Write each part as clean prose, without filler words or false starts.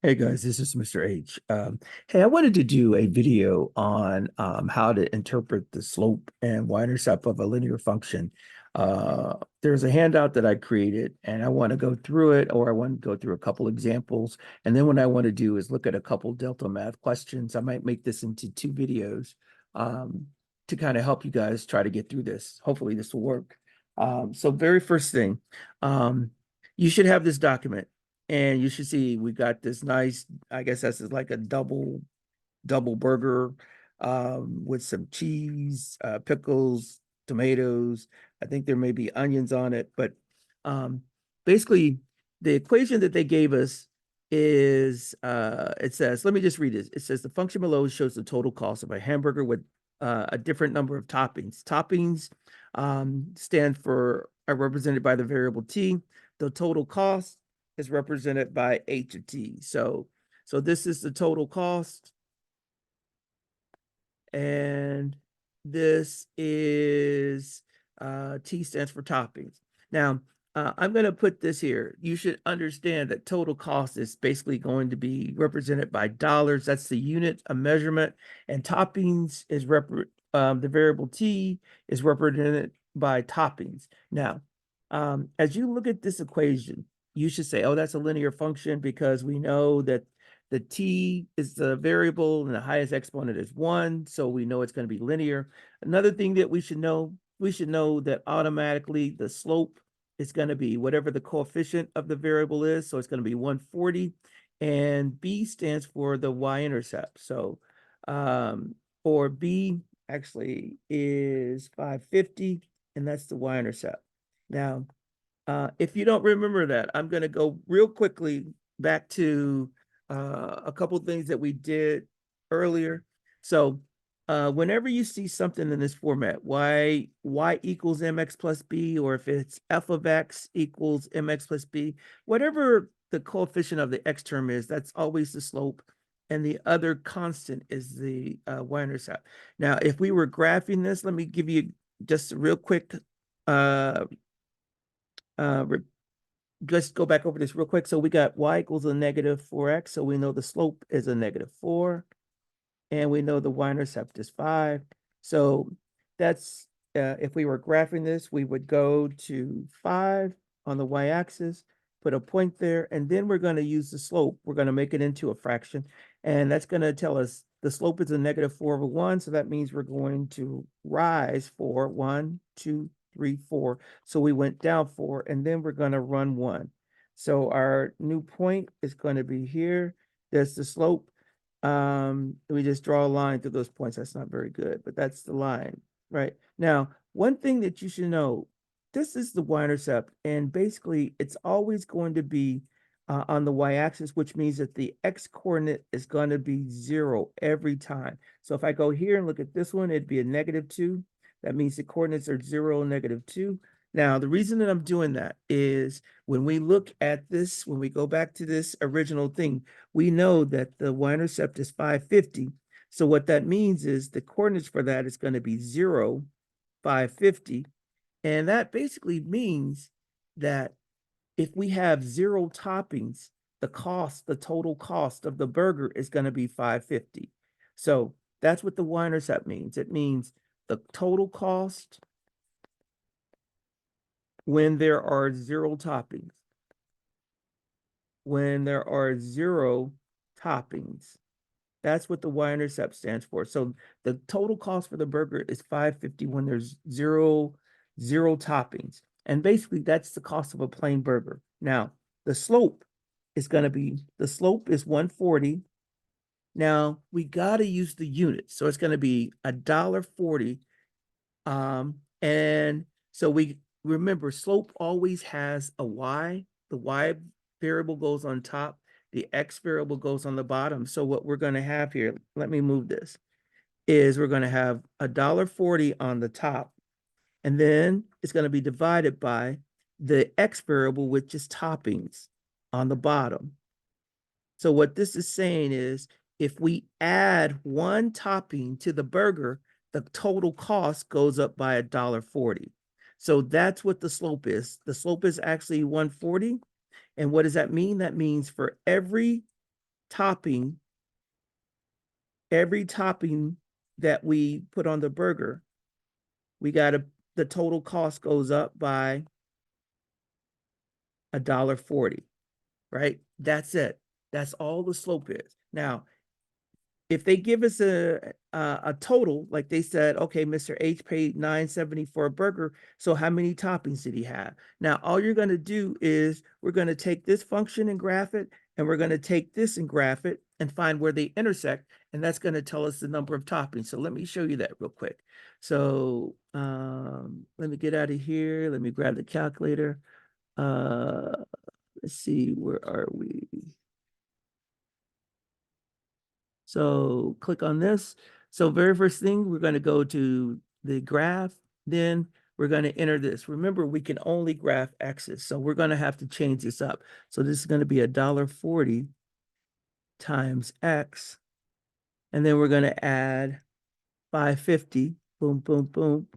Hey guys, this is Mr. H. Hey, I wanted to do a video on how to interpret the slope and y-intercept of a linear function. There's a handout that I created, and I want to go through it, or I want to go through a couple examples. And then what I want to do is look at a couple delta math questions. I might make this into two videos um, to kind of help you guys try to get through this. Hopefully this will work. So very first thing, um, you should have this document. And you should see we got this nice, I guess that's like a double burger with some cheese, pickles, tomatoes. I think there may be onions on it, but um, basically the equation that they gave us is it says, let me just read this. It says the function below shows the total cost of a hamburger with a different number of toppings. Toppings stand for are represented by the variable t. The total cost is represented by h of t. So this is the total cost, and this is T stands for toppings. Now, I'm going to put this here. You should understand that total cost is basically going to be represented by dollars. That's the unit of measurement, and toppings is the variable T is represented by toppings. Now, as you look at this equation, you should say, oh, that's a linear function because we know that the t is the variable and the highest exponent is 1, so we know it's going to be linear. Another thing that we should know that automatically the slope is going to be whatever the coefficient of the variable is, so it's going to be 140, and b stands for the y-intercept. So for b actually is 550, and that's the y-intercept. Now, if you don't remember that, I'm going to go real quickly back to a couple things that we did earlier. So whenever you see something in this format, y equals mx plus b, or if it's f of x equals mx plus b, whatever the coefficient of the x term is, that's always the slope. And the other constant is the y-intercept. Now, if we were graphing this, let me give you just a real quick uh, uh, let's go back over this real quick. So we got y equals a negative 4x. So we know the slope is a negative 4. And we know the y-intercept is 5. So that's, if we were graphing this, we would go to 5 on the y-axis, put a point there, and then we're going to use the slope. We're going to make it into a fraction. And that's going to tell us the slope is a negative 4 over 1. So that means we're going to rise for 1, 2, 3, 4. So we went down 4, and then we're going to run 1. So our new point is going to be here. There's the slope. We just draw a line through those points. That's not very good, but that's the line, right? Now, one thing that you should know, this is the y-intercept, and basically it's always going to be on the y-axis, which means that the x-coordinate is going to be 0 every time. So if I go here and look at this one, it'd be a -2. That means the coordinates are 0, -2. Now, the reason that I'm doing that is when we look at this, when we go back to this original thing, we know that the y-intercept is 550. So what that means is the coordinates for that is going to be 0, 550. And that basically means that if we have 0 toppings, the total cost of the burger is going to be 550. So that's what the y-intercept means. It means the total cost when there are 0 toppings. When there are 0 toppings. That's what the y-intercept stands for. So the total cost for the burger is 550 when there's zero toppings. And basically that's the cost of a plain burger. Now, the slope is 140. Now we got to use the units. So it's going to be $1.40. And so we remember slope always has a y. The y variable goes on top. The x variable goes on the bottom. So what we're going to have here, let me move this, is we're going to have $1.40 on the top. And then it's going to be divided by the x variable, which is toppings on the bottom. So what this is saying is if we add 1 topping to the burger, the total cost goes up by $1.40. So that's what the slope is. The slope is actually 140. And what does that mean? That means for every topping that we put on the burger, the total cost goes up by $1.40, right? That's it. That's all the slope is. Now, if they give us a total, like they said, okay, Mr. H paid $9.70 for a burger, so how many toppings did he have? Now, all you're going to do is we're going to take this function and graph it, and we're going to take this and graph it and find where they intersect, and that's going to tell us the number of toppings. So let me show you that real quick. So let me get out of here. Let me grab the calculator. Let's see, where are we? So click on this. So very first thing, we're going to go to the graph. Then we're going to enter this. Remember, we can only graph X's. So we're going to have to change this up. So this is going to be $1.40 times X. And then we're going to add 550. Boom, boom, boom.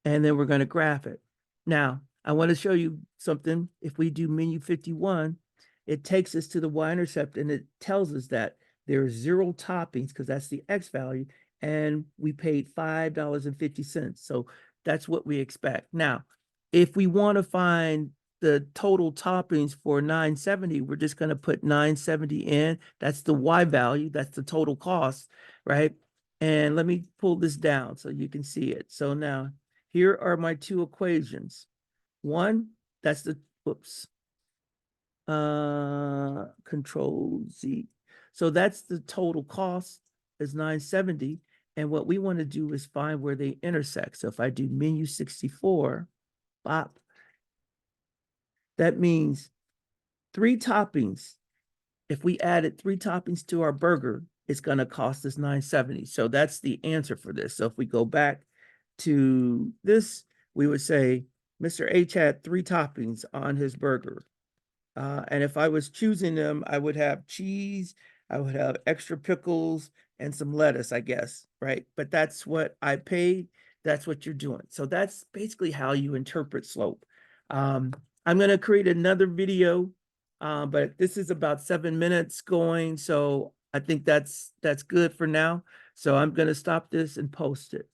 And then we're going to graph it. Now, I want to show you something. If we do menu 51, it takes us to the Y-intercept and it tells us that there are 0 toppings because that's the X value, and we paid $5.50. So that's what we expect. Now, if we want to find the total toppings for 970, we're just going to put 970 in. That's the Y value. That's the total cost, right? And let me pull this down so you can see it. So now here are my two equations. One, that's the, whoops, Control Z. So that's the total cost is 970. And what we want to do is find where they intersect. So if I do menu 64, bop, that means 3 toppings. If we added 3 toppings to our burger, it's going to cost us 970. So that's the answer for this. So if we go back to this, we would say Mr. H had 3 toppings on his burger. And if I was choosing them, I would have cheese, I would have extra pickles and some lettuce, I guess, right? But that's what I paid. That's what you're doing. So that's basically how you interpret slope. I'm going to create another video, but this is about 7 minutes going. So I think that's good for now. So I'm going to stop this and post it.